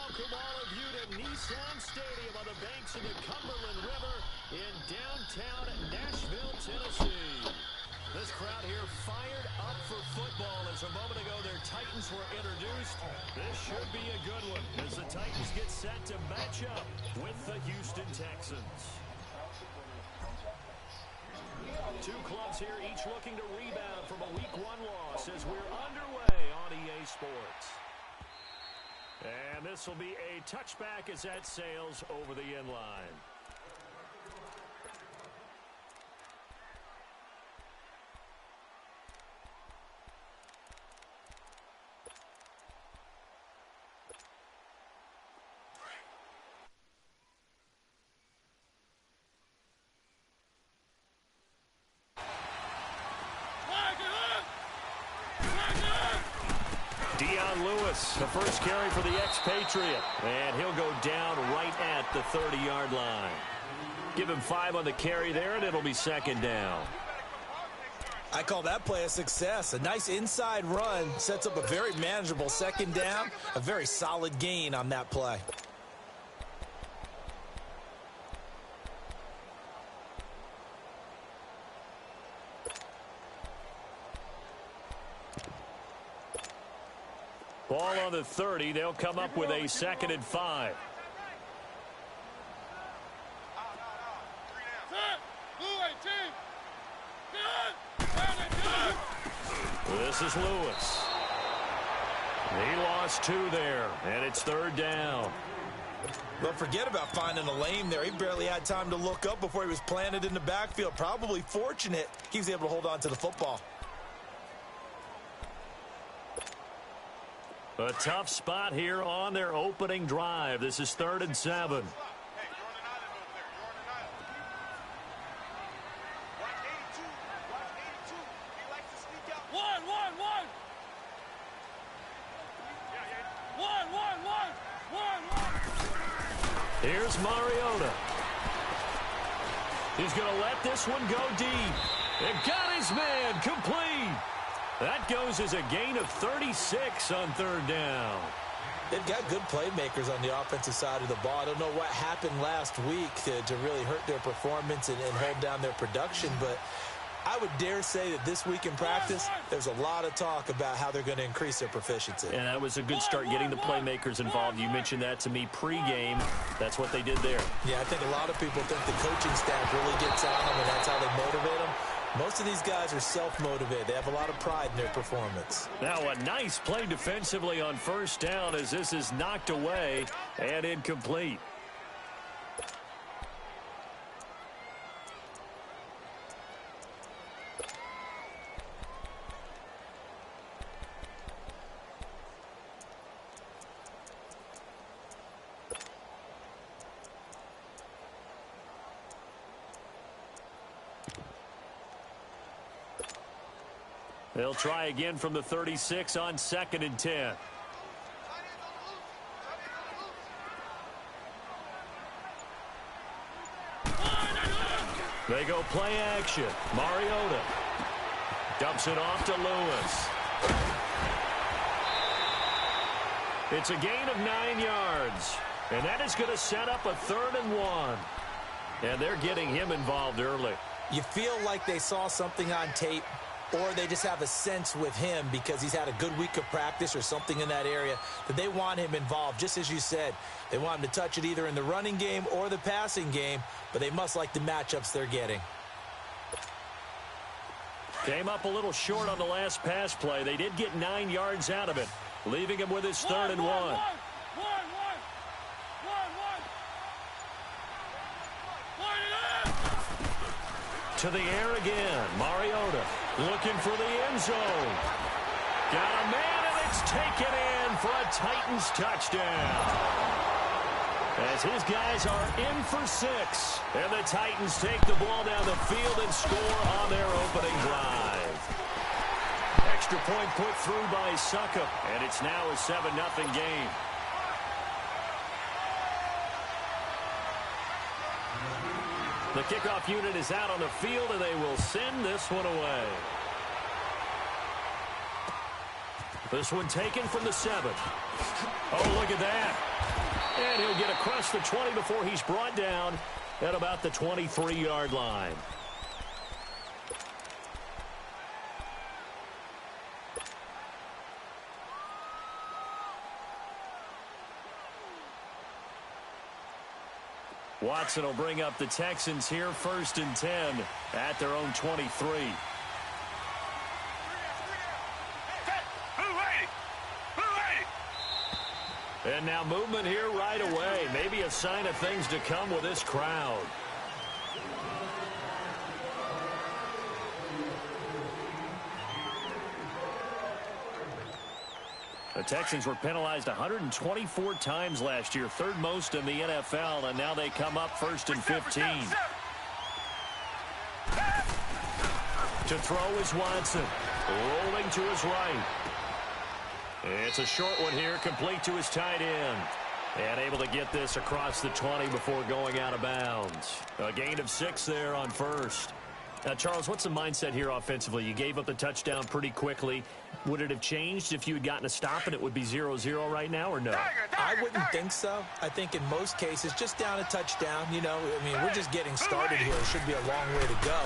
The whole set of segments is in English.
welcome all of you to Nissan Stadium on the banks of the Cumberland River in downtown Nashville, Tennessee. This crowd here fired up for football as a moment ago their Titans were introduced. This should be a good one as the Titans get set to match up with the Houston Texans. Two clubs here each looking to rebound from a Week 1 loss as we're underway on EA Sports. And this will be a touchback as that sails over the end line. Lewis, the first carry for the expatriate, and he'll go down right at the 30-yard line. Give him 5 on the carry there, and it'll be second down. I call that play a success. A nice inside run sets up a very manageable second down, a very solid gain on that play. Ball on the 30. They'll come up with a 2nd and 5. This is Lewis. He lost 2 there, and it's 3rd down. But forget about finding a lane there. He barely had time to look up before he was planted in the backfield. Probably fortunate he was able to hold on to the football. A tough spot here on their opening drive. This is 3rd and 7. Here's Mariota. He's going to let this one go deep. And got his man complete. That goes as a gain of 36 on 3rd down. They've got good playmakers on the offensive side of the ball. I don't know what happened last week to really hurt their performance and hold down their production, but I would dare say that this week in practice, there's a lot of talk about how they're going to increase their proficiency. And that was a good start getting the playmakers involved. You mentioned that to me pregame. That's what they did there. Yeah, I think a lot of people think the coaching staff really gets on them, and that's how they motivate them. Most of these guys are self-motivated. They have a lot of pride in their performance. Now a nice play defensively on 1st down as this is knocked away and incomplete. They'll try again from the 36 on 2nd and 10. They go play action. Mariota dumps it off to Lewis. It's a gain of 9 yards. And that is going to set up a 3rd and 1. And they're getting him involved early. You feel like they saw something on tape, or they just have a sense with him because he's had a good week of practice or something in that area that they want him involved. Just as you said, they want him to touch it either in the running game or the passing game, but they must like the matchups they're getting. Came up a little short on the last pass play. They did get 9 yards out of it, leaving him with his 3rd and 1. To the air again. Mariota looking for the end zone. Got a man, and it's taken in for a Titans touchdown. As his guys are in for 6. And the Titans take the ball down the field and score on their opening drive. Extra point put through by Succop, and it's now a 7-0 game. The kickoff unit is out on the field, and they will send this one away. This one taken from the 7. Oh, look at that. And he'll get across the 20 before he's brought down at about the 23-yard line. Watson will bring up the Texans here 1st and 10 at their own 23. And now movement here right away. Maybe a sign of things to come with this crowd. The Texans were penalized 124 times last year, 3rd most in the NFL, and now they come up 1st and 15. To throw is Watson, rolling to his right. It's a short one here, complete to his tight end. And able to get this across the 20 before going out of bounds. A gain of 6 there on 1st. Now, Charles, what's the mindset here offensively? You gave up the touchdown pretty quickly. Would it have changed if you had gotten a stop and it would be 0-0 right now, or no? I wouldn't think so. I think in most cases, just down a touchdown, you know, I mean, we're just getting started here. It should be a long way to go.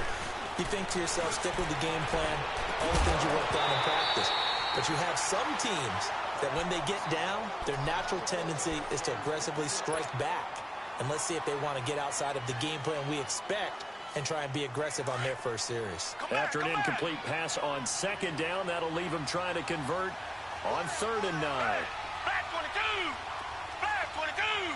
You think to yourself, stick with the game plan, all the things you worked on in practice. But you have some teams that when they get down, their natural tendency is to aggressively strike back. And let's see if they want to get outside of the game plan we expect and try and be aggressive on their first series. After an incomplete pass on 2nd down, that'll leave them trying to convert on 3rd and 9. Flag 22! Flag 22!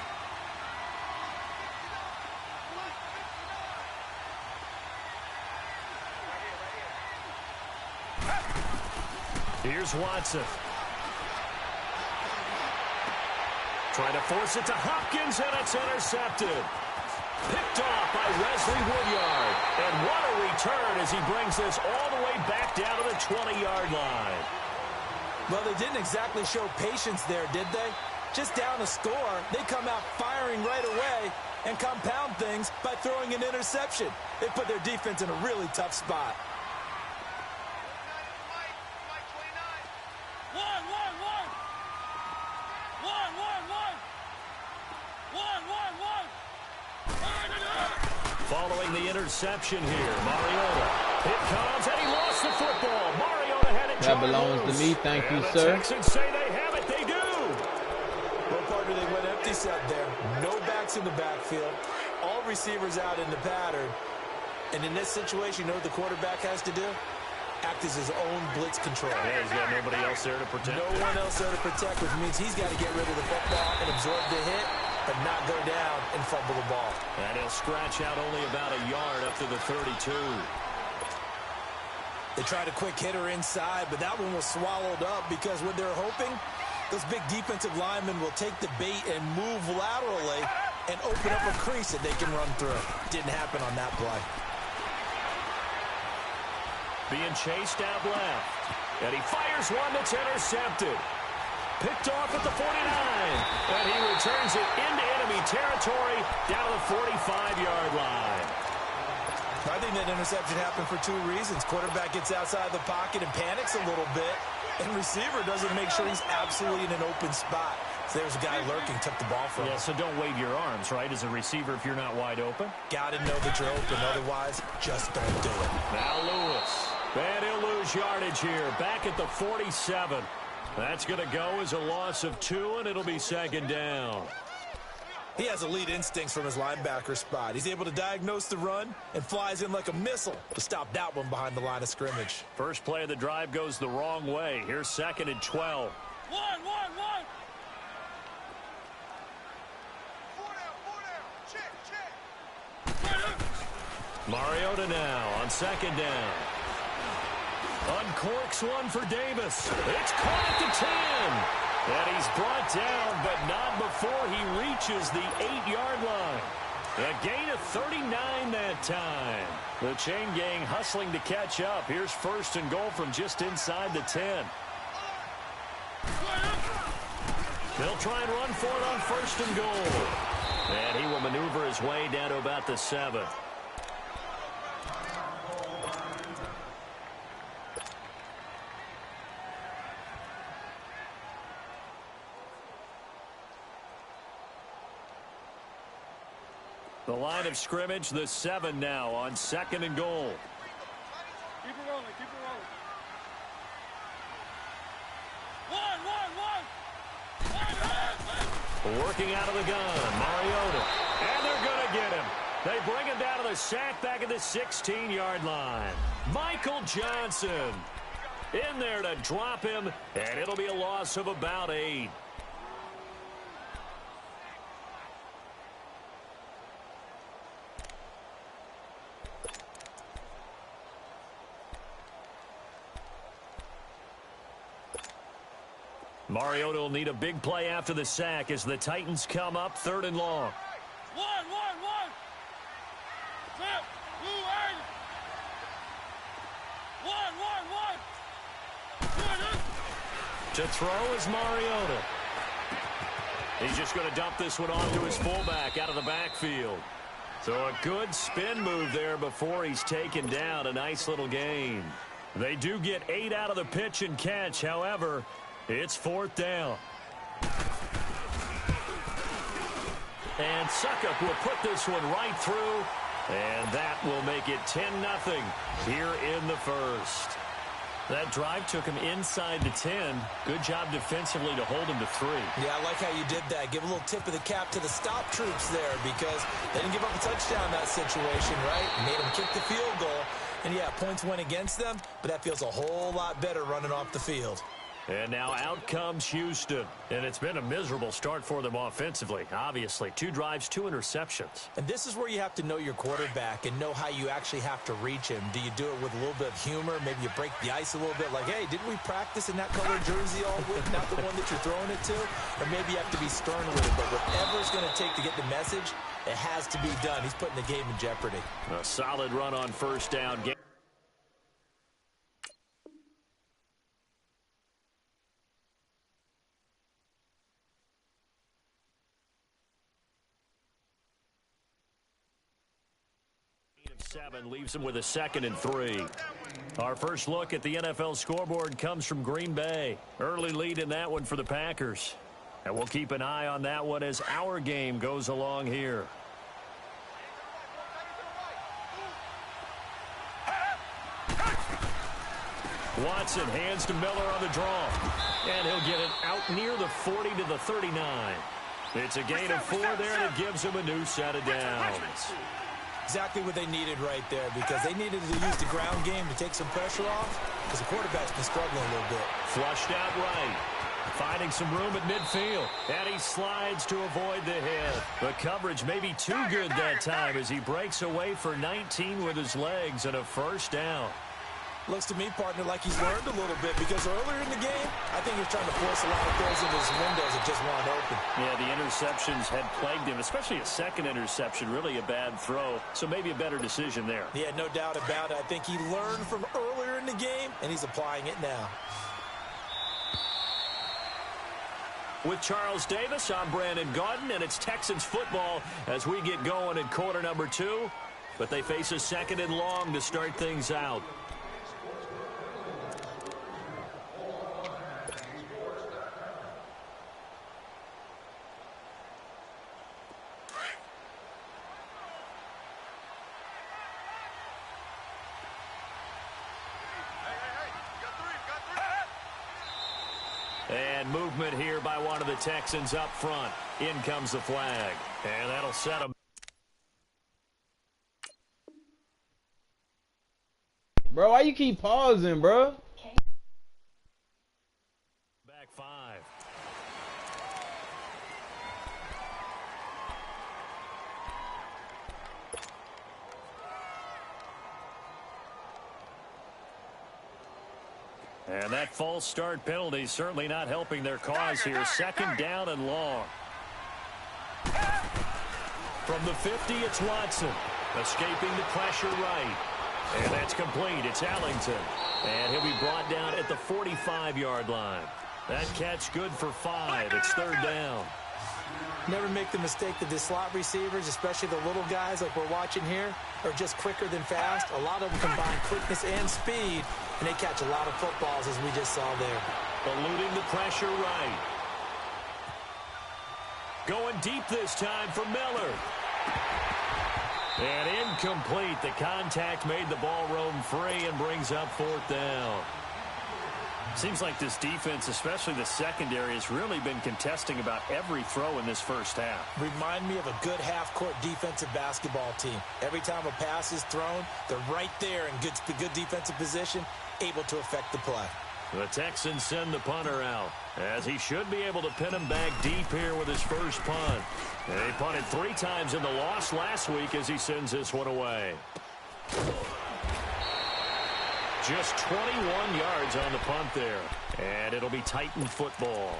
Here's Watson. Trying to force it to Hopkins, and it's intercepted. Picked off by Wesley Woodyard. And what a return as he brings this all the way back down to the 20-yard line. Well, they didn't exactly show patience there, did they? Just down a score, they come out firing right away and compound things by throwing an interception. They put their defense in a really tough spot. Following the interception here, Mariota. It comes, and he lost the football. Mariota had it. That belongs to me. Thank you, sir. The Texans say they have it. They do. Well, partner, they went empty set there. No backs in the backfield. All receivers out in the pattern. And in this situation, you know what the quarterback has to do? Act as his own blitz control. Yeah, he's got nobody else there to protect. No one else there to protect, which means he's got to get rid of the football and absorb the hit, but not go down and fumble the ball. And he'll scratch out only about a yard up to the 32. They tried a quick hitter inside, but that one was swallowed up because what they're hoping, those big defensive linemen will take the bait and move laterally and open up a crease that they can run through. Didn't happen on that play. Being chased out left. And he fires one that's intercepted. Picked off at the 49. And he returns it into enemy territory down the 45-yard line. I think that interception happened for 2 reasons. Quarterback gets outside the pocket and panics a little bit. And receiver doesn't make sure he's absolutely in an open spot. So there's a guy lurking, took the ball from him. Yeah, so don't wave your arms, right, as a receiver if you're not wide open. Got to know that you're open. Otherwise, just don't do it. Now Lewis. And he'll lose yardage here. Back at the 47. That's going to go as a loss of 2, and it'll be 2nd down. He has elite instincts from his linebacker spot. He's able to diagnose the run and flies in like a missile to stop that one behind the line of scrimmage. First play of the drive goes the wrong way. Here's 2nd and 12. One. Check. Mariota now on 2nd down. Uncorks one for Davis. It's caught at the 10. And he's brought down, but not before he reaches the 8-yard line. A gain of 39 that time. The chain gang hustling to catch up. Here's 1st and goal from just inside the 10. They'll try and run for it on 1st and goal. And he will maneuver his way down to about the 7. The line of scrimmage, the 7 now on 2nd and goal. Keep it rolling, keep it rolling. One. Working out of the gun, Mariota. And they're going to get him. They bring him down to the sack back at the 16-yard line. Michael Johnson in there to drop him, and it'll be a loss of about 8. Mariota will need a big play after the sack as the Titans come up 3rd and long. One. Flip. Blue eight. One. To throw is Mariota. He's just going to dump this one off to his fullback out of the backfield. So a good spin move there before he's taken down. A nice little gain. They do get 8 out of the pitch and catch. However, it's 4th down. And Suckup will put this one right through. And that will make it 10-0 here in the first. That drive took him inside the 10. Good job defensively to hold him to 3. Yeah, I like how you did that. Give a little tip of the cap to the stop troops there because they didn't give up a touchdown in that situation, right? Made them kick the field goal. And, yeah, points went against them, but that feels a whole lot better running off the field. And now out comes Houston. And it's been a miserable start for them offensively, obviously. 2 drives, 2 interceptions. And this is where you have to know your quarterback and know how you actually have to reach him. Do you do it with a little bit of humor? Maybe you break the ice a little bit like, hey, didn't we practice in that color jersey all week, not the one that you're throwing it to? Or maybe you have to be stern with it. But whatever it's going to take to get the message, it has to be done. He's putting the game in jeopardy. A solid run on 1st down. Leaves him with a 2nd and 3. Our first look at the NFL scoreboard comes from Green Bay. Early lead in that one for the Packers. And we'll keep an eye on that one as our game goes along here. Watson hands to Miller on the draw. And he'll get it out near the 40 to the 39. It's a gain of 4 there, and it gives him a new set of downs. Exactly what they needed right there because they needed to use the ground game to take some pressure off because the quarterback's been struggling a little bit. Flushed out right. Finding some room at midfield. And he slides to avoid the hit. The coverage may be too good that time as he breaks away for 19 with his legs and a 1st down. Looks to me, partner, like he's learned a little bit because earlier in the game, I think he was trying to force a lot of throws into his windows that just weren't open. Yeah, the interceptions had plagued him, especially a 2nd interception, really a bad throw. So maybe a better decision there. Yeah, no doubt about it. I think he learned from earlier in the game, and he's applying it now. With Charles Davis, I'm Brandon Gaudin, and it's Texans football as we get going in quarter number 2. But they face a 2nd and long to start things out. And movement here by one of the Texans up front. In comes the flag. And that'll set them. Bro, why you keep pausing, bro? Back 5. And that false start penalty certainly not helping their cause here. 2nd down and long. From the 50, it's Watson. Escaping the pressure right. And that's complete. It's Ellington. And he'll be brought down at the 45-yard line. That catch good for 5. It's 3rd down. Never make the mistake that the slot receivers, especially the little guys like we're watching here, are just quicker than fast. A lot of them combine quickness and speed, and they catch a lot of footballs, as we just saw there. Eluding the pressure right. Going deep this time for Miller. And incomplete. The contact made the ball roam free and brings up 4th down. Seems like this defense, especially the secondary, has really been contesting about every throw in this first half. Remind me of a good half-court defensive basketball team. Every time a pass is thrown, they're right there in good defensive position, able to affect the play. The Texans send the punter out, as he should be able to pin him back deep here with his first punt. And he punted 3 times in the loss last week as he sends this one away. Just 21 yards on the punt there. And it'll be Titan football.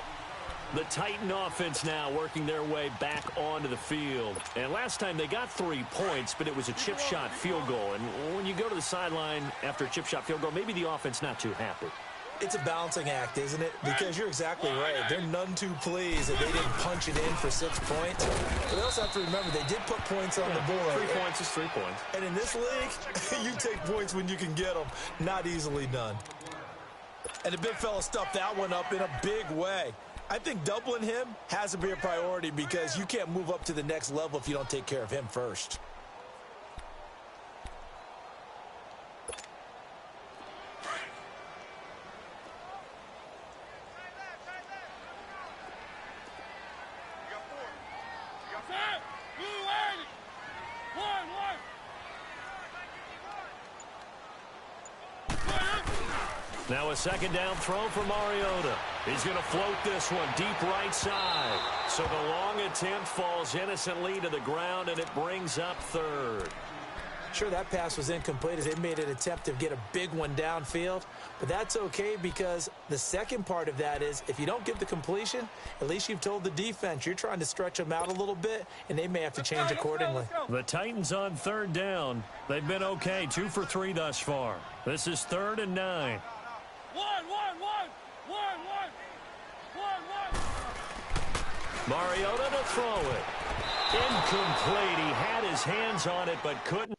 The Titan offense now working their way back onto the field. And last time they got 3 points, but it was a chip shot field goal. And when you go to the sideline after a chip shot field goal, maybe the offense not too happy. It's a balancing act, isn't it? Because you're exactly right. They're none too pleased that they didn't punch it in for 6 points. But they also have to remember they did put points on the board. 3 points is 3 points. And in this league, you take points when you can get them. Not easily done. And the big fella stuffed that one up in a big way. I think doubling him has to be a priority because you can't move up to the next level if you don't take care of him first. Now a 2nd down throw for Mariota. He's going to float this one deep right side. So the long attempt falls innocently to the ground, and it brings up 3rd. Sure, that pass was incomplete as they made an attempt to get a big one downfield. But that's okay because the second part of that is if you don't get the completion, at least you've told the defense you're trying to stretch them out a little bit, and they may have to change accordingly. The Titans on 3rd down. They've been okay, 2 for 3 thus far. This is 3rd and 9. Mariota to throw it. Incomplete. He had his hands on it but couldn't.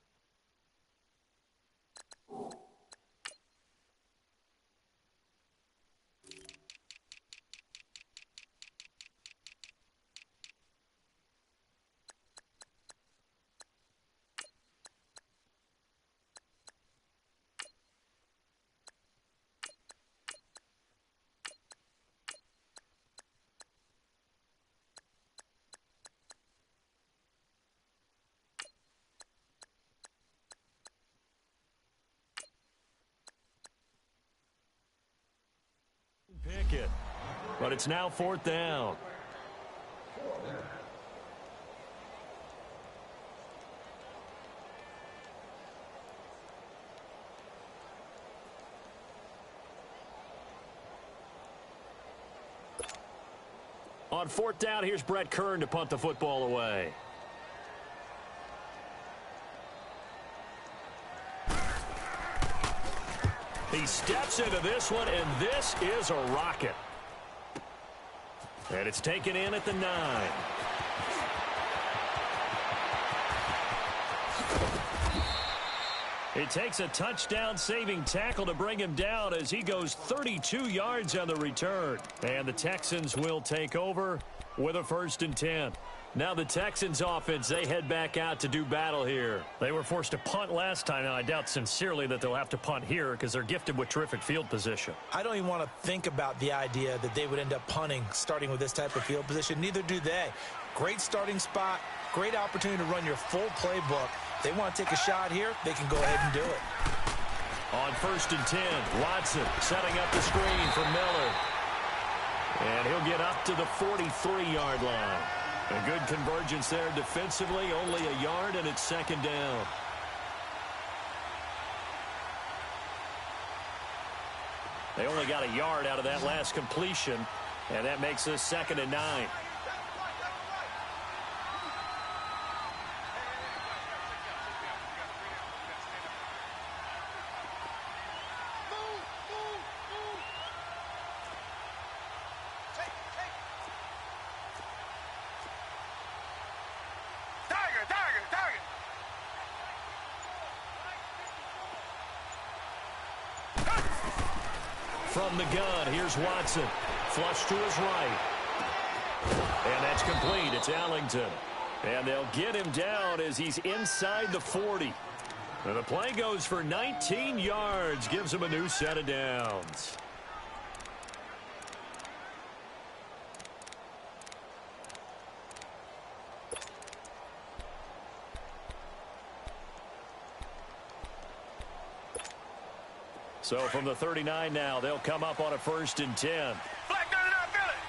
Pickett. But it's now 4th down. On 4th down, here's Brett Kern to punt the football away. He steps into this one, and this is a rocket. And it's taken in at the 9. It takes a touchdown-saving tackle to bring him down as he goes 32 yards on the return. And the Texans will take over with a 1st and 10. Now the Texans offense, they head back out to do battle here. They were forced to punt last time. Now I doubt sincerely that they'll have to punt here because they're gifted with terrific field position. I don't even want to think about the idea that they would end up punting starting with this type of field position. Neither do they. Great starting spot, great opportunity to run your full playbook. If they want to take a shot here, they can go ahead and do it. On 1st and 10, Watson setting up the screen for Miller. And he'll get up to the 43-yard line. A good convergence there defensively, only a yard, and it's 2nd down. They only got a yard out of that last completion, and that makes us 2nd and 9. From the gun, here's Watson. Flush to his right. And that's complete. It's Allington. And they'll get him down as he's inside the 40. And the play goes for 19 yards, gives him a new set of downs. So from the 39 now, they'll come up on a 1st and 10. Black 39, feel it.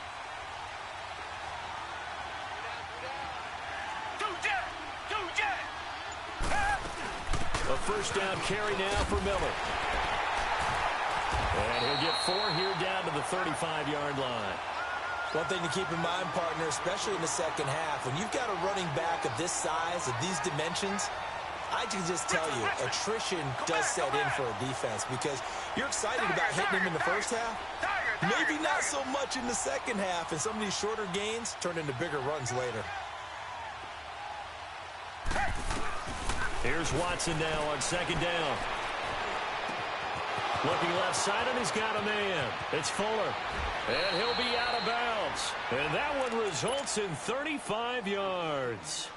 Two jet. A 1st down carry now for Miller. And he'll get 4 here down to the 35-yard line. One thing to keep in mind, partner, especially in the second half, when you've got a running back of this size, of these dimensions, I can just tell you, attrition does set in for a defense because you're excited about hitting him in the first half. Maybe not so much in the second half, and some of these shorter gains turn into bigger runs later. Here's Watson now on 2nd down. Looking left side, and he's got a man. It's Fuller. And he'll be out of bounds. And that one results in 35 yards.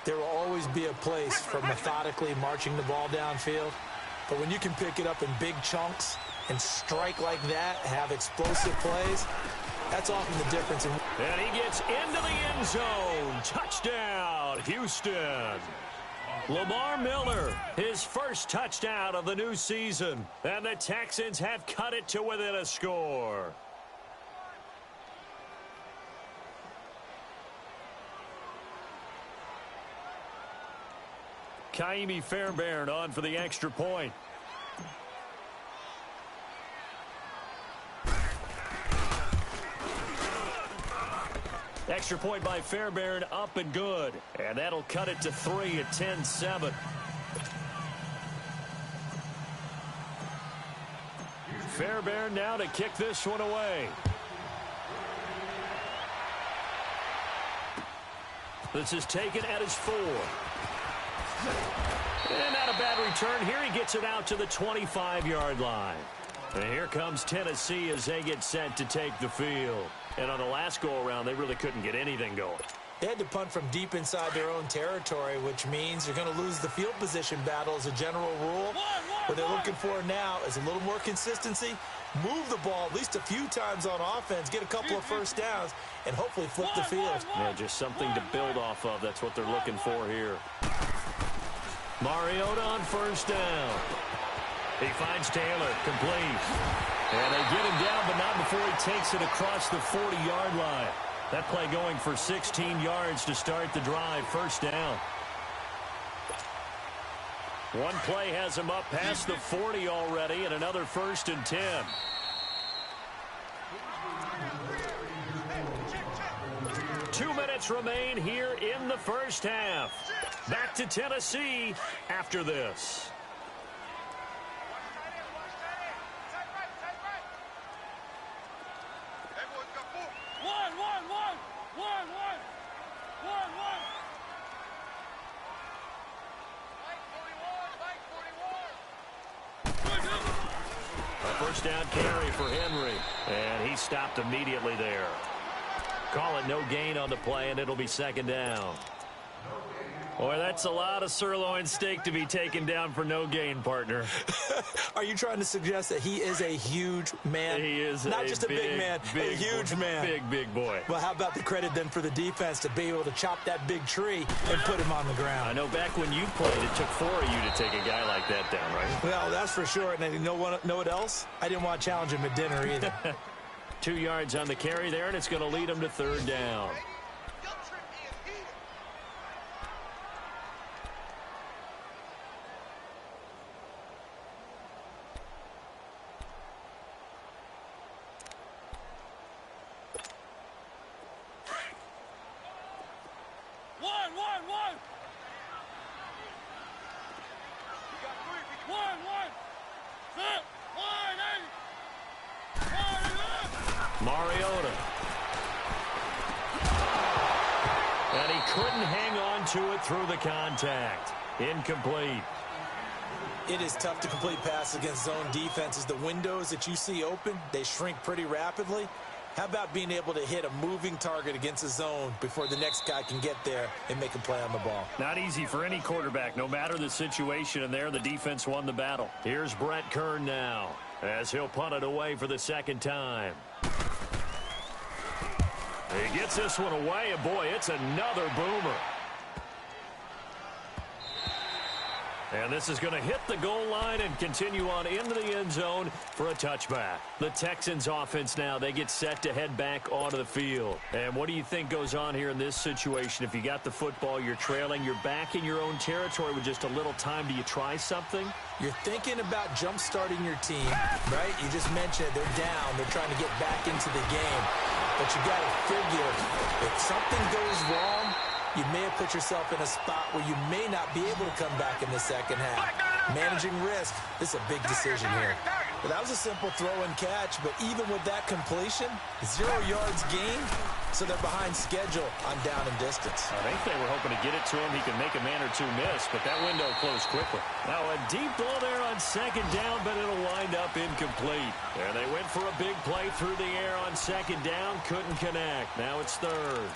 There will always be a place for methodically marching the ball downfield. But when you can pick it up in big chunks and strike like that, have explosive plays, that's often the difference. And he gets into the end zone. Touchdown, Houston. Lamar Miller, his first touchdown of the new season. And the Texans have cut it to within a score. Kaimi Fairbairn on for the extra point. Extra point by Fairbairn, up and good. And that'll cut it to 3 at 10-7. Fairbairn now to kick this one away. This is taken at his 4. And not a bad return here. He gets it out to the 25-yard line. And here comes Tennessee as they get set to take the field. And on the last go-around, they really couldn't get anything going. They had to punt from deep inside their own territory, which means you're going to lose the field position battle as a general rule. What they're looking for now is a little more consistency, move the ball at least a few times on offense, get a couple of 1st downs, and hopefully flip the field. Yeah, just something to build off of. That's what they're looking for here. Mariota on 1st down. He finds Taylor, complete. And they get him down, but not before he takes it across the 40-yard line. That play going for 16 yards to start the drive. 1st down. One play has him up past the 40 already, and another 1st and 10. Two minutes remain here in the first half. Back to Tennessee after this. A 1st down carry for Henry. And he stopped immediately there. Call it no gain on the play, and it'll be 2nd down. Boy, that's a lot of sirloin steak to be taken down for no gain, partner. Are you trying to suggest that he is a huge man? He is not just a big man, a huge man. Big boy. Well, how about the credit then for the defense to be able to chop that big tree and put him on the ground? I know back when you played, it took 4 of you to take a guy like that down, right? Well, that's for sure. And you know what else? I didn't want to challenge him at dinner either. 2 yards on the carry there, and it's going to lead him to 3rd down. Mariota. And he couldn't hang on to it through the contact. Incomplete. It is tough to complete passes against zone defenses. The windows that you see open, they shrink pretty rapidly. How about being able to hit a moving target against a zone before the next guy can get there and make a play on the ball? Not easy for any quarterback, no matter the situation, and there the defense won the battle. Here's Brett Kern now, as he'll punt it away for the second time. He gets this one away, and boy, it's another boomer. And this is going to hit the goal line and continue on into the end zone for a touchback. The Texans offense now, they get set to head back onto the field. And what do you think goes on here in this situation? If you got the football, you're trailing, you're back in your own territory with just a little time. Do you try something? You're thinking about jump-starting your team, right? You just mentioned it. They're down. They're trying to get back into the game. But you got to figure if something goes wrong, you may have put yourself in a spot where you may not be able to come back in the second half. Managing risk, this is a big decision here. But that was a simple throw and catch, but even with that completion, 0 yards gained, so they're behind schedule on down and distance. I think they were hoping to get it to him. He could make a man or two miss, but that window closed quickly. Now a deep ball there on second down, but it'll wind up incomplete. And they went for a big play through the air on second down, couldn't connect. Now it's third.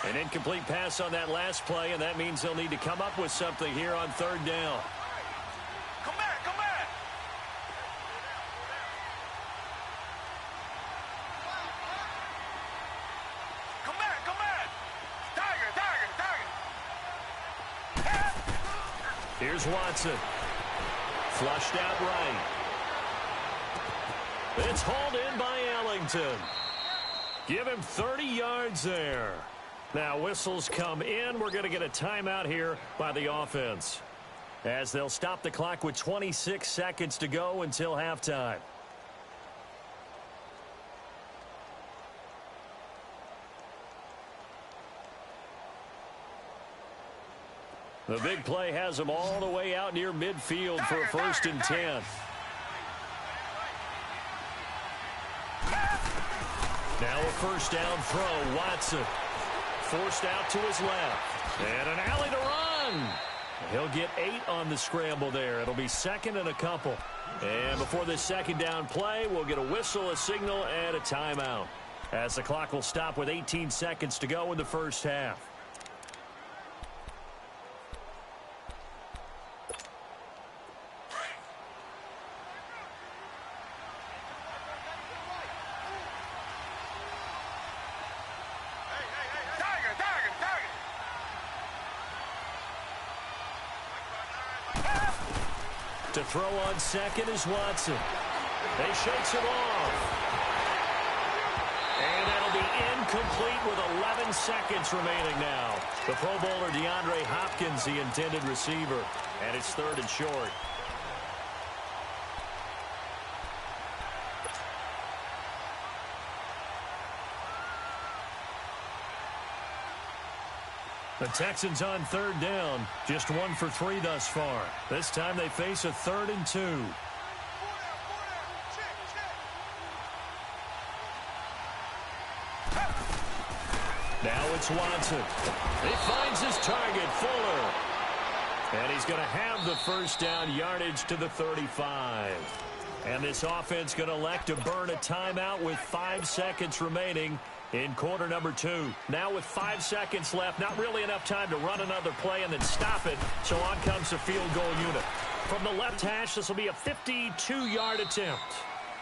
An incomplete pass on that last play, and that means they'll need to come up with something here on third down. Come back, come back. Come back, come back. Tiger. Here's Watson. Flushed out right. It's hauled in by Ellington. Give him 30 yards there. Now whistles come in. We're going to get a timeout here by the offense, as they'll stop the clock with 26 seconds to go until halftime. The big play has them all the way out near midfield for a 1st and 10. Now a first down throw. Watson forced out to his left. And an alley to run. He'll get 8 on the scramble there. It'll be 2nd and a couple. And before this second down play, we'll get a whistle, a signal, and a timeout, as the clock will stop with 18 seconds to go in the first half. To throw on second is Watson. They shakes it off. And that'll be incomplete with 11 seconds remaining now. The Pro Bowler DeAndre Hopkins, the intended receiver. And it's 3rd and short. The Texans on 3rd down, just 1 for 3 thus far. This time they face a 3rd and 2. Now it's Watson. He finds his target, Fuller. And he's going to have the first down, yardage to the 35. And this offense going to elect to burn a timeout with 5 seconds remaining in quarter number 2. Now with 5 seconds left, not really enough time to run another play and then stop it. So on comes the field goal unit. From the left hash, this will be a 52-yard attempt.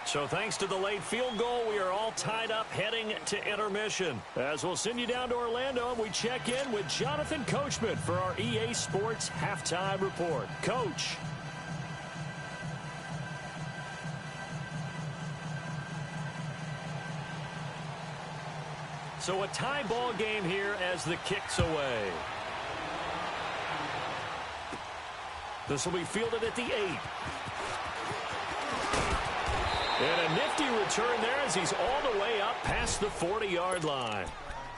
So thanks to the late field goal, we are all tied up heading to intermission. As we'll send you down to Orlando, and we check in with Jonathan Coachman for our EA Sports Halftime Report. Coach. So a tie ball game here as the kick's away. This will be fielded at the 8. And a nifty return there as he's all the way up past the 40-yard line.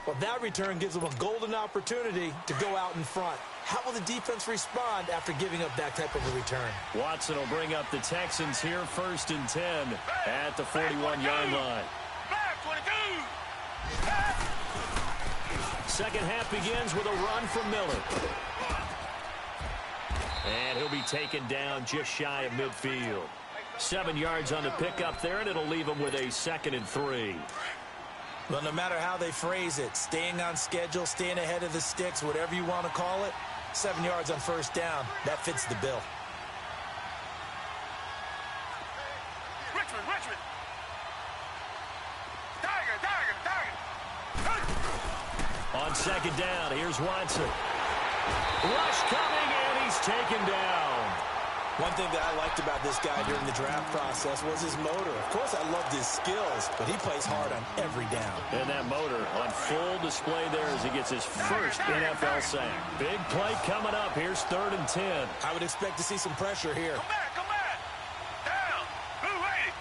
Well, that return gives them a golden opportunity to go out in front. How will the defense respond after giving up that type of a return? Watson will bring up the Texans here 1st and 10 at the 41-yard line. Second half begins with a run from Miller. And he'll be taken down just shy of midfield. 7 yards on the pickup there, and it'll leave him with a 2nd and 3. Well, no matter how they phrase it, staying on schedule, staying ahead of the sticks, whatever you want to call it, 7 yards on first down, that fits the bill. Richmond. Tiger. On second down, here's Watson. Rush coming, and he's taken down. One thing that I liked about this guy during the draft process was his motor. Of course, I loved his skills, but he plays hard on every down. And that motor on full display there as he gets his first NFL sack. Big play coming up. Here's 3rd and 10. I would expect to see some pressure here. Come back. Down. Blue 80.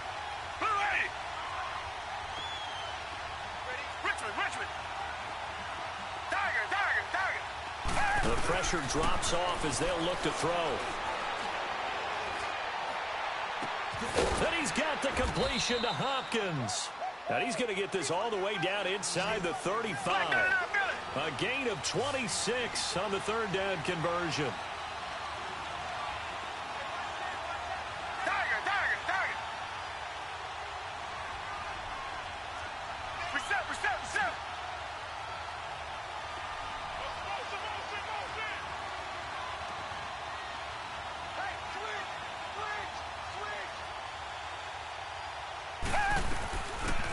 Richmond. Tiger. The pressure drops off as they'll look to throw. Then he's got the completion to Hopkins. And he's going to get this all the way down inside the 35. A gain of 26 on the 3rd down conversion. Tiger. Reset.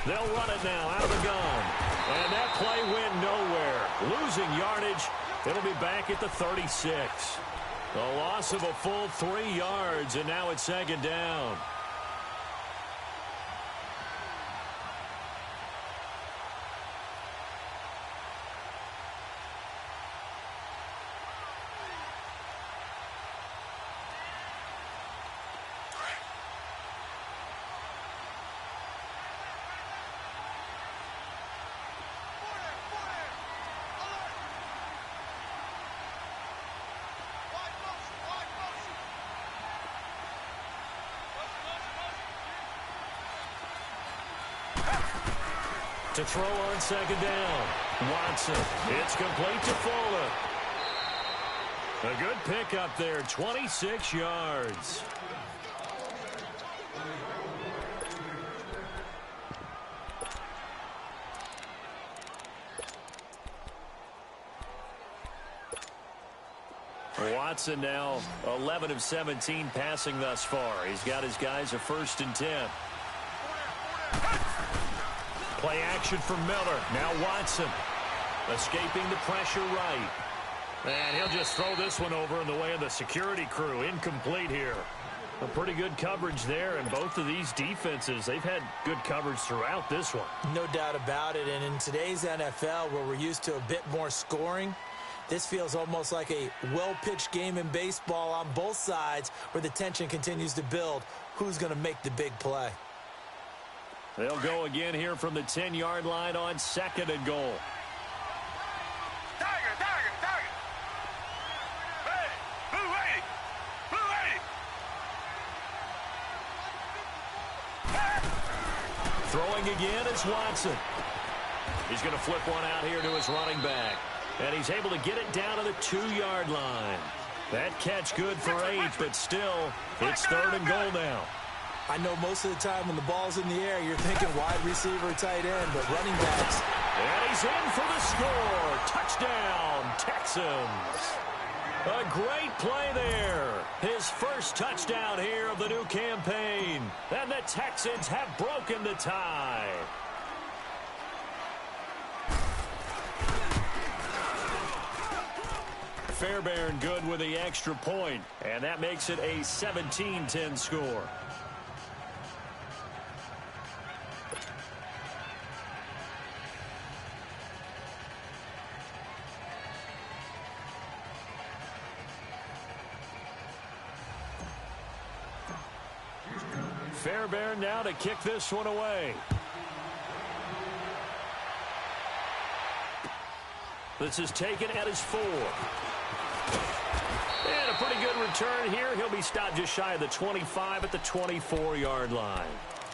They'll run it now out of the gun. And that play went nowhere. Losing yardage. It'll be back at the 36. A loss of a full 3 yards, and now it's 2nd down. To throw on 2nd down. Watson. It's complete to Fuller. A good pickup there. 26 yards. Watson now 11 of 17 passing thus far. He's got his guys a 1st and 10. Play action for Miller. Now Watson. Escaping the pressure right. And he'll just throw this one over in the way of the security crew. Incomplete here. A pretty good coverage there, and both of these defenses, they've had good coverage throughout this one. No doubt about it, and in today's NFL, where we're used to a bit more scoring, this feels almost like a well-pitched game in baseball on both sides where the tension continues to build. Who's going to make the big play? They'll go again here from the 10-yard line on 2nd and goal. Tiger. Hey, Blue 80. Throwing again is Watson. He's going to flip one out here to his running back. And he's able to get it down to the 2-yard line. That catch good for 8, but still, it's 3rd and goal now. I know most of the time when the ball's in the air, you're thinking wide receiver, tight end, but running backs. And he's in for the score. Touchdown, Texans. A great play there. His first touchdown here of the new campaign. And the Texans have broken the tie. Fairbairn good with the extra point. And that makes it a 17-10 score. Fairbairn now to kick this one away. This is taken at his 4. And a pretty good return here. He'll be stopped just shy of the 25 at the 24-yard line.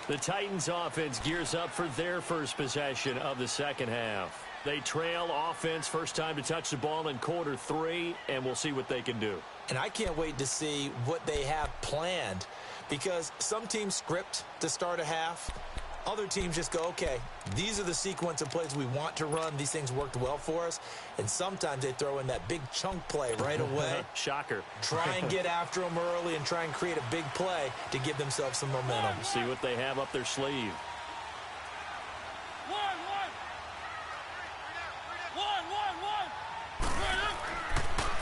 The Titans offense gears up for their first possession of the second half. They trail offense first time to touch the ball in quarter 3, and we'll see what they can do. And I can't wait to see what they have planned, because some teams script to start a half. Other teams just go, okay, these are the sequence of plays we want to run. These things worked well for us. And sometimes they throw in that big chunk play right away. Shocker. Try and get after them early and try and create a big play to give themselves some momentum. See what they have up their sleeve.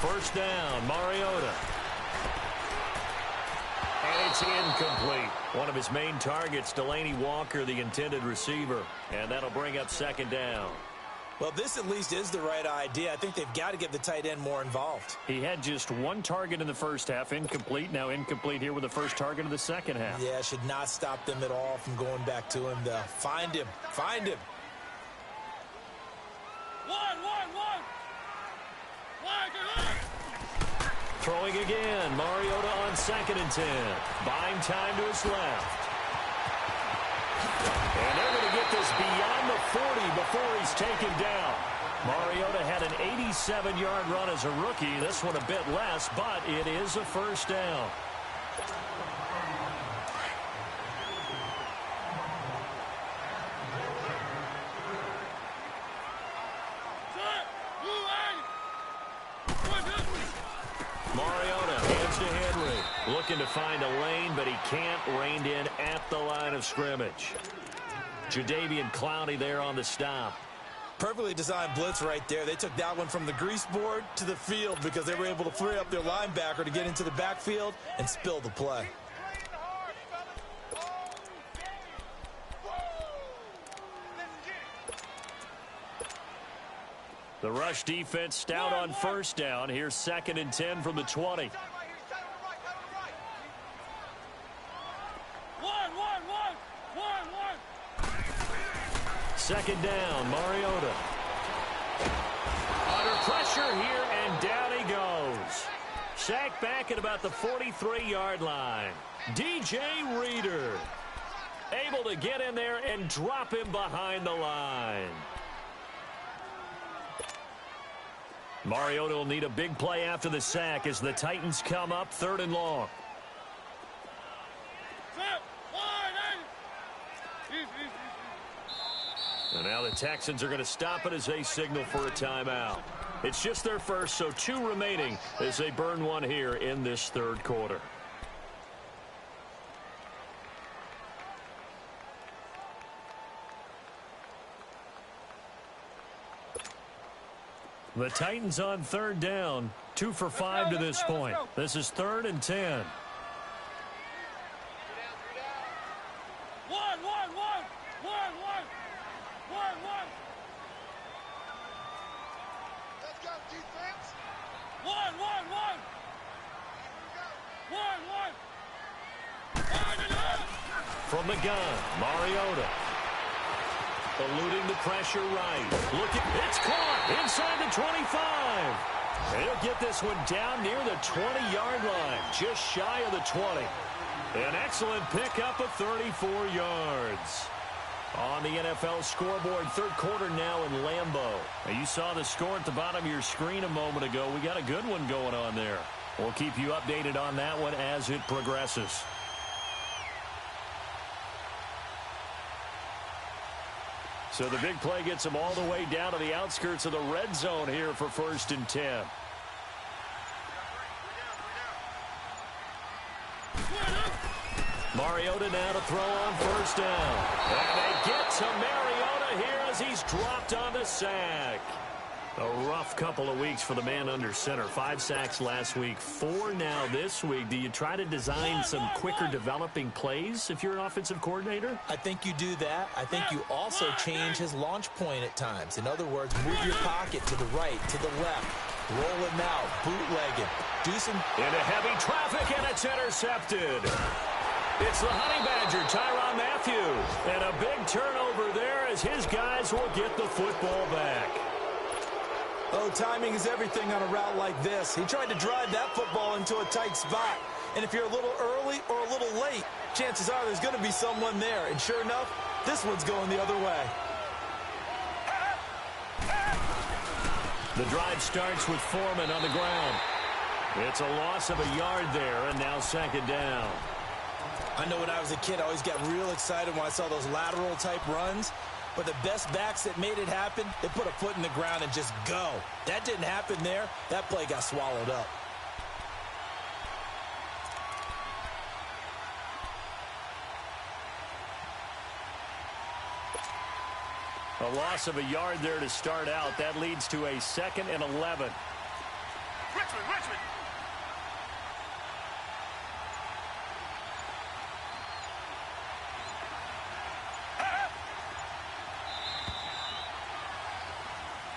First down, Mariota. And it's incomplete. One of his main targets, Delaney Walker, the intended receiver. And that'll bring up second down. Well, this at least is the right idea. I think they've got to get the tight end more involved. He had just one target in the first half, incomplete. Now incomplete here with the first target of the second half. Yeah, should not stop them at all from going back to him. Find him. Find him. Throwing again, Mariota on 2nd and 10. Buying time to his left. And they're going to get this beyond the 40 before he's taken down. Mariota had an 87-yard run as a rookie. This one a bit less, but it is a first down. Looking to find a lane, but he can't. Reined in at the line of scrimmage. Jadeveon Clowney there on the stop. Perfectly designed blitz right there. They took that one from the grease board to the field because they were able to free up their linebacker to get into the backfield and spill the play. The rush defense stout on first down. Here's 2nd and 10 from the 20. Second down, Mariota. Under pressure here, and down he goes. Sacked back at about the 43-yard line. DJ Reader able to get in there and drop him behind the line. Mariota will need a big play after the sack as the Titans come up 3rd and long. And now the Texans are going to stop it as they signal for a timeout. It's just their first, so 2 remaining as they burn one here in this 3rd quarter. The Titans on 3rd down, 2 for 5 to this point. This is 3rd and 10. From the gun, Mariota. Eluding the pressure right. Looking, it's caught inside the 25. He'll get this one down near the 20-yard line, just shy of the 20. An excellent pickup of 34 yards. On the NFL scoreboard, 3rd quarter now in Lambeau. Now you saw the score at the bottom of your screen a moment ago. We got a good one going on there. We'll keep you updated on that one as it progresses. So the big play gets them all the way down to the outskirts of the red zone here for 1st and 10. Mariota now to throw on 1st down. And they get to Mariota here as he's dropped on the sack. A rough couple of weeks for the man under center. 5 sacks last week, 4 now this week. Do you try to design some quicker developing plays if you're an offensive coordinator? I think you do that. I think you also change his launch point at times. In other words, move your pocket to the right, to the left. Roll him out, bootleg him. Do some... Into heavy traffic, and it's intercepted. It's the Honey Badger, Tyrann Mathieu. And a big turnover there as his guys will get the football back. Oh, timing is everything on a route like this. He tried to drive that football into a tight spot. And if you're a little early or a little late, chances are there's going to be someone there. And sure enough, this one's going the other way. The drive starts with Foreman on the ground. It's a loss of a yard there, and now second down. I know when I was a kid, I always got real excited when I saw those lateral-type runs. But the best backs that made it happen, they put a foot in the ground and just go. That didn't happen there. That play got swallowed up. A loss of a yard there to start out. That leads to a 2nd and 11. Richmond.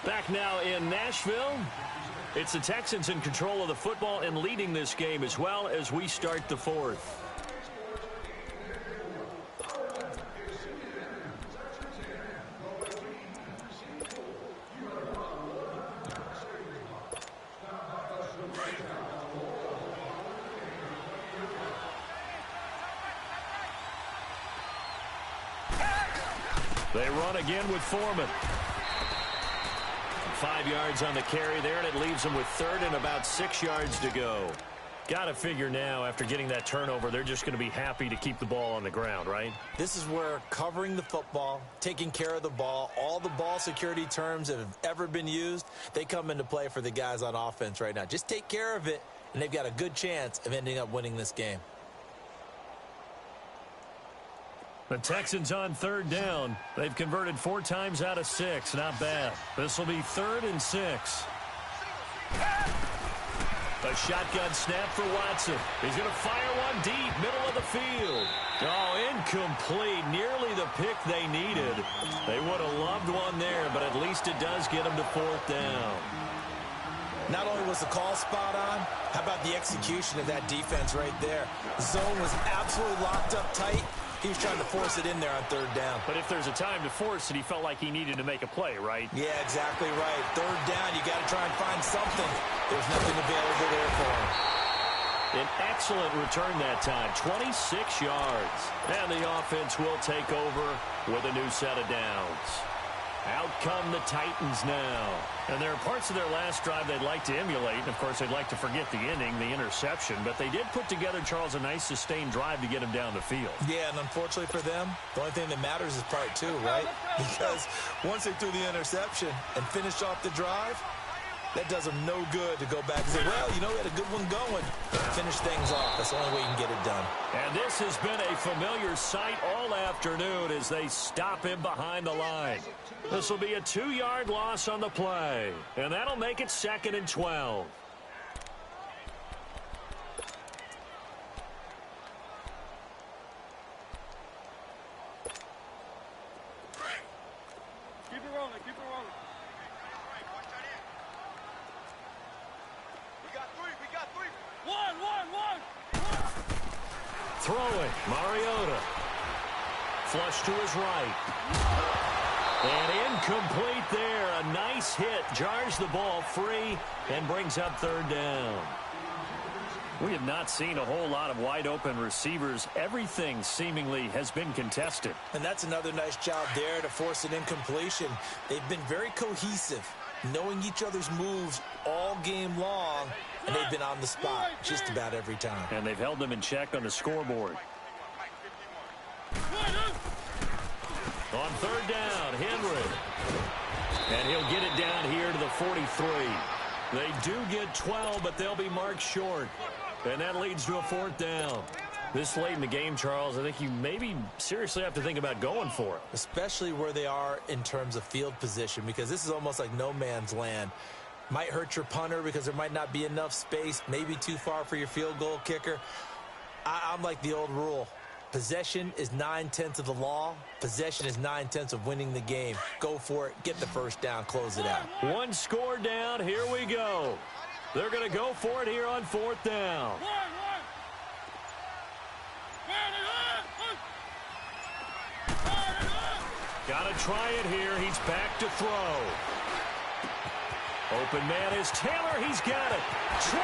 Back now in Nashville. It's the Texans in control of the football and leading this game as well as we start the 4th. They run again with Foreman. 5 yards on the carry there, and it leaves them with 3rd and about 6 yards to go. Got to figure now, after getting that turnover, they're just going to be happy to keep the ball on the ground, right? This is where covering the football, taking care of the ball, all the ball security terms that have ever been used, they come into play for the guys on offense right now. Just take care of it, and they've got a good chance of ending up winning this game. The Texans on 3rd down. They've converted 4 times out of 6. Not bad. This will be 3rd and 6. A shotgun snap for Watson. He's going to fire one deep, middle of the field. Oh, incomplete. Nearly the pick they needed. They would have loved one there, but at least it does get them to 4th down. Not only was the call spot on, how about the execution of that defense right there? The zone was absolutely locked up tight. He was trying to force it in there on 3rd down. But if there's a time to force it, he felt like he needed to make a play, right? Yeah, exactly right. 3rd down, you got to try and find something. There's nothing available there for him. An excellent return that time, 26 yards. And the offense will take over with a new set of downs. Out come the Titans now. And there are parts of their last drive they'd like to emulate. And, of course, they'd like to forget the inning, the interception. But they did put together, Charles, a nice sustained drive to get him down the field. Yeah, and unfortunately for them, the only thing that matters is part 2, right? Because once they threw the interception and finished off the drive, that does them no good to go back and say, well, you know, we had a good one going. Finish things off. That's the only way you can get it done. And this has been a familiar sight all afternoon as they stop him behind the line. This will be a 2-yard loss on the play, and that'll make it 2nd and 12. Keep it rolling. We got three. One. Throwing, Mariota. Flush to his right. And incomplete there. A nice hit. Jars the ball free and brings up 3rd down. We have not seen a whole lot of wide-open receivers. Everything seemingly has been contested. And that's another nice job there to force an incompletion. They've been very cohesive, knowing each other's moves all game long, and they've been on the spot just about every time. And they've held them in check on the scoreboard. On 3rd down, Henry. And he'll get it down here to the 43. They do get 12, but they'll be marked short. And that leads to a 4th down. This late in the game, Charles, I think you maybe seriously have to think about going for it. Especially where they are in terms of field position, because this is almost like no man's land. Might hurt your punter because there might not be enough space, maybe too far for your field goal kicker. I'm like the old rule. Possession is 9/10 of the law. Possession is 9/10 of winning the game. Go for it. Get the 1st down. Close it out. One score down. Here we go. They're going to go for it here on 4th down. Got to try it here. He's back to throw. Open man is Taylor. He's got it. 20.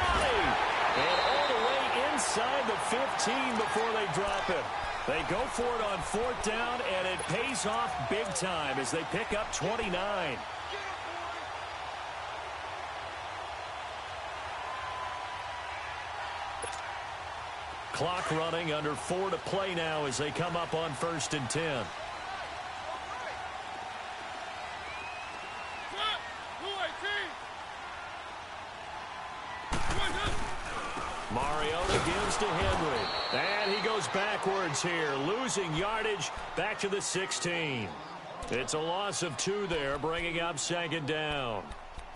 And all the way inside the 15 before they drop it. They go for it on 4th down, and it pays off big time as they pick up 29. Clock running, under 4 to play now as they come up on 1st and 10. Mariota gives to Henry. And he goes backwards here, losing yardage back to the 16. It's a loss of 2 there, bringing up 2nd down.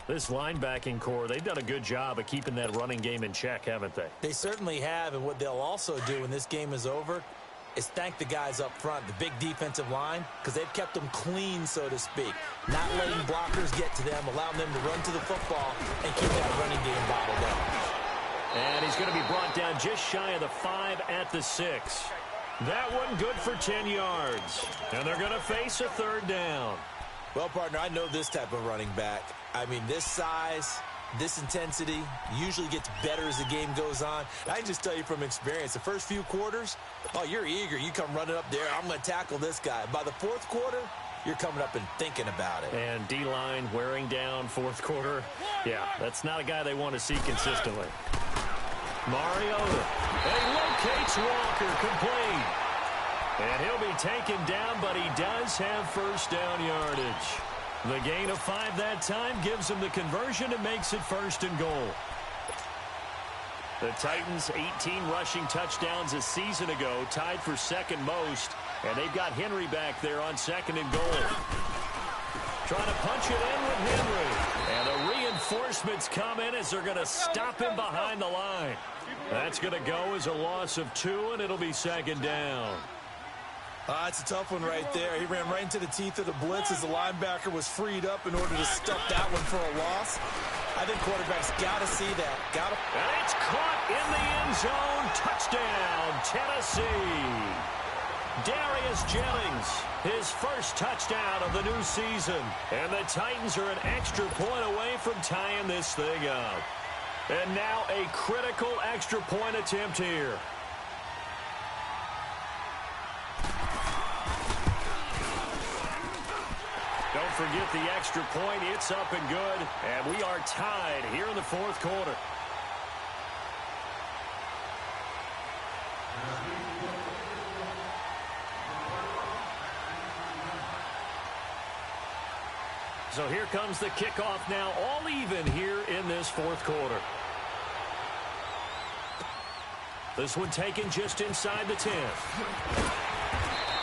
This linebacking core, they've done a good job of keeping that running game in check, haven't they? They certainly have, and what they'll also do when this game is over is thank the guys up front, the big defensive line, because they've kept them clean, so to speak. Not letting blockers get to them, allowing them to run to the football and keep that running game bottled up. And he's going to be brought down just shy of the 5 at the 6. That one good for 10 yards. And they're going to face a 3rd down. Well, partner, I know this type of running back. I mean, this size, this intensity usually gets better as the game goes on. I can just tell you from experience, the first few quarters, oh, you're eager. You come running up there. I'm going to tackle this guy. By the 4th quarter, you're coming up and thinking about it. And D-line wearing down 4th quarter. Yeah, that's not a guy they want to see consistently. Mariota. And he locates Walker, complete. And he'll be taken down, but he does have 1st down yardage. The gain of 5 that time gives him the conversion and makes it 1st and goal. The Titans, 18 rushing touchdowns a season ago, tied for 2nd most. And they've got Henry back there on 2nd and goal. Trying to punch it in with Henry. And the reinforcements come in as they're going to stop him behind the line. That's going to go as a loss of 2, and it'll be 2nd down. It's a tough one right there. He ran right into the teeth of the blitz as the linebacker was freed up in order to stuff that one for a loss. I think quarterbacks got to see that. And it's caught in the end zone. Touchdown, Tennessee. Darius Jennings, his 1st touchdown of the new season. And the Titans are an extra point away from tying this thing up. And now a critical extra point attempt here. Don't forget the extra point. It's up and good. And we are tied here in the 4th quarter. So here comes the kickoff now, all even here in this 4th quarter. This one taken just inside the 10.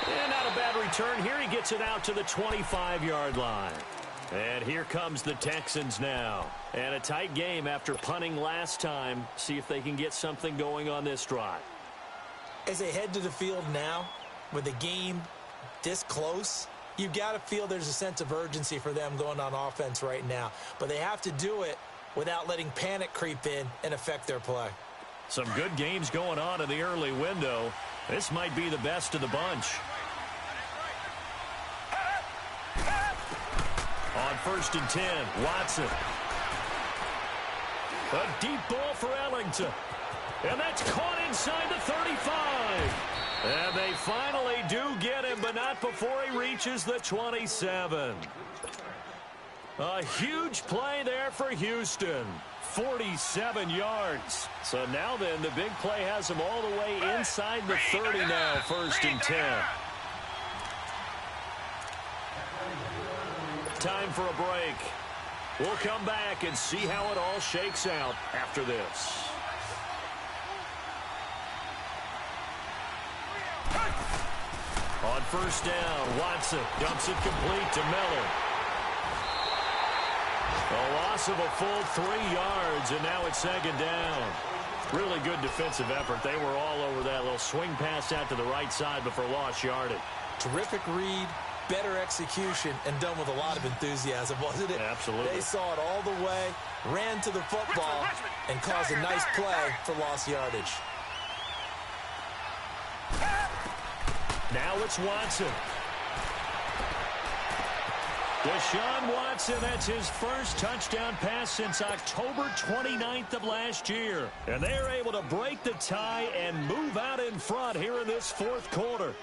And not a bad return here. He gets it out to the 25-yard line. And here comes the Texans now. And a tight game after punting last time. See if they can get something going on this drive. As they head to the field now, with the game this close, you've got to feel there's a sense of urgency for them going on offense right now. But they have to do it without letting panic creep in and affect their play. Some good games going on in the early window. This might be the best of the bunch. On 1st and 10, Watson. A deep ball for Ellington. And that's caught inside the 35. And they finally do get him, but not before he reaches the 27. A huge play there for Houston. 47 yards. So now then, the big play has him all the way inside the 30 now, 1st and 10. Time for a break. We'll come back and see how it all shakes out after this. On 1st down, Watson dumps it complete to Miller. A loss of a full 3 yards, and now it's 2nd down. Really good defensive effort. They were all over that little swing pass out to the right side before lost yardage. Terrific read, better execution, and done with a lot of enthusiasm, wasn't it? Absolutely. They saw it all the way, ran to the football, and caused a nice play for lost yardage. Now it's Watson. Deshaun Watson, that's his first touchdown pass since October 29th of last year. And they're able to break the tie and move out in front here in this fourth quarter.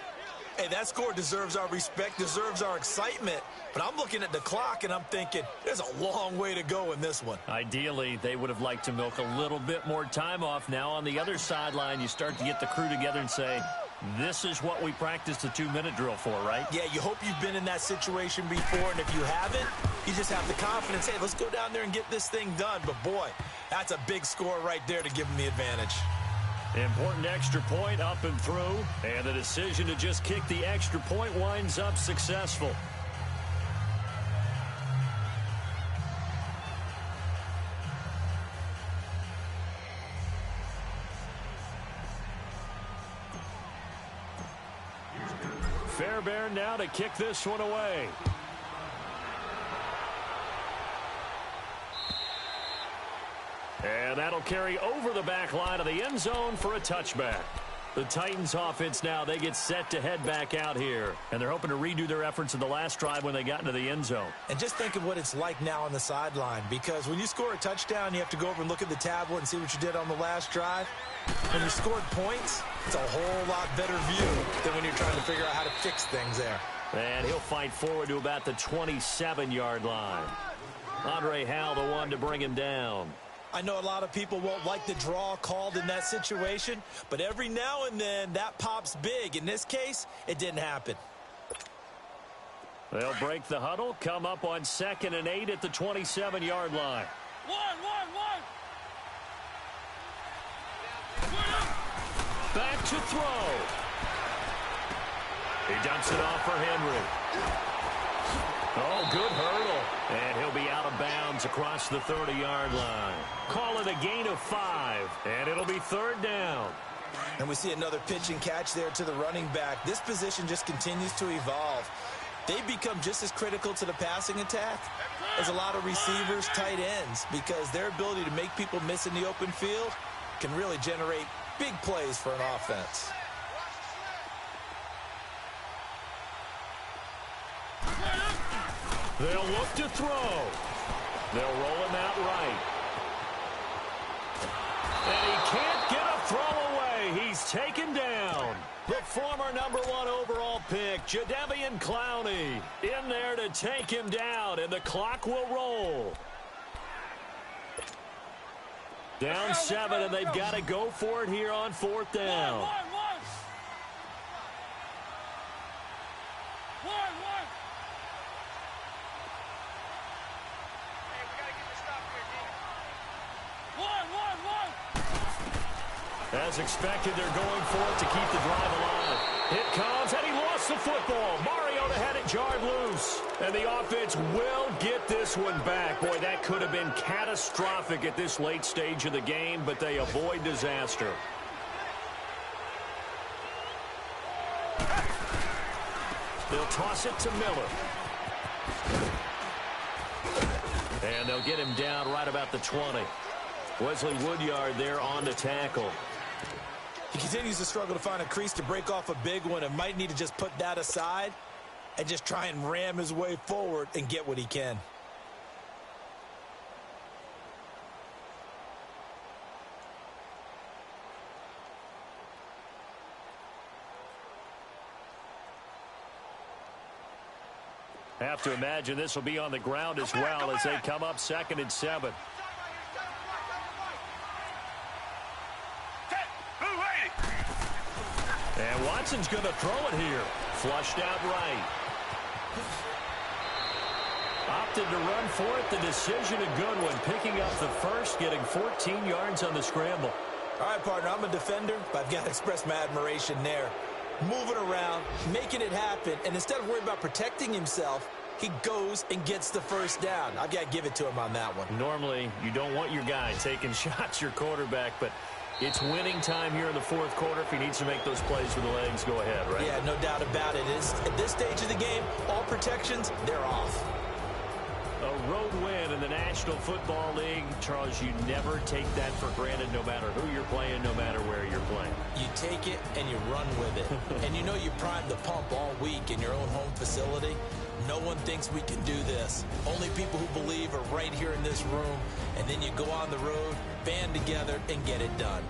Hey, that score deserves our respect, deserves our excitement. But I'm looking at the clock, and I'm thinking there's a long way to go in this one. Ideally, they would have liked to milk a little bit more time off. Now on the other sideline, you start to get the crew together and say, this is what we practiced the 2-minute drill for, right? Yeah, you hope you've been in that situation before, and if you haven't, you just have the confidence, hey, let's go down there and get this thing done. But, boy, that's a big score right there to give them the advantage. Important extra point up and through, and the decision to just kick the extra point winds up successful. Fairbairn now to kick this one away. And that'll carry over the back line of the end zone for a touchback. The Titans offense now, they get set to head back out here. And they're hoping to redo their efforts in the last drive when they got into the end zone. And just think of what it's like now on the sideline, because when you score a touchdown, you have to go over and look at the tablet and see what you did on the last drive. When you scored points, it's a whole lot better view than when you're trying to figure out how to fix things there. And he'll fight forward to about the 27-yard line. Andre Howell, the one to bring him down. I know a lot of people won't like the draw called in that situation, but every now and then that pops big. In this case, it didn't happen. They'll break the huddle, come up on 2nd and 8 at the 27-yard line. One. Back to throw. He dumps it off for Henry. Oh, good hurdle. And he'll be out of bounds across the 30-yard line. Call it a gain of 5, and it'll be 3rd down. And we see another pitch and catch there to the running back. This position just continues to evolve. They become just as critical to the passing attack as a lot of receivers, tight ends, because their ability to make people miss in the open field can really generate big plays for an offense. They'll look to throw. They'll roll him out right. And he can't get a throw away. He's taken down. The former #1 overall pick, Jadeveon Clowney, in there to take him down, and the clock will roll. Down 7, and they've got to go for it here on 4th down. One. As expected, they're going for it to keep the drive alive. It comes, and he lost the football. Mariota had it jarred loose. And the offense will get this one back. Boy, that could have been catastrophic at this late stage of the game, but they avoid disaster. They'll toss it to Miller. And they'll get him down right about the 20. Wesley Woodyard there on the tackle. He continues to struggle to find a crease to break off a big one and might need to just put that aside and just try and ram his way forward and get what he can. Have to imagine this will be on the ground as well as they come up 2nd and 7. And Watson's going to throw it here. Flushed out right. Opted to run for it. The decision a good one. Picking up the first, getting 14 yards on the scramble. All right, partner, I'm a defender, but I've got to express my admiration there. Moving around, making it happen, and instead of worrying about protecting himself, he goes and gets the first down. I've got to give it to him on that one. Normally, you don't want your guy taking shots, your quarterback, but it's winning time here in the 4th quarter. If he needs to make those plays with the legs, go ahead, right? Yeah, no doubt about it. At this stage of the game, all protections, they're off. A road win in the National Football League. Charles, you never take that for granted no matter who you're playing, no matter where you're playing. you take it and you run with it. And you know you primed the pump all week in your own home facility. No one thinks we can do this. Only people who believe are right here in this room. And then you go on the road, band together, and get it done.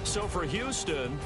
So for Houston...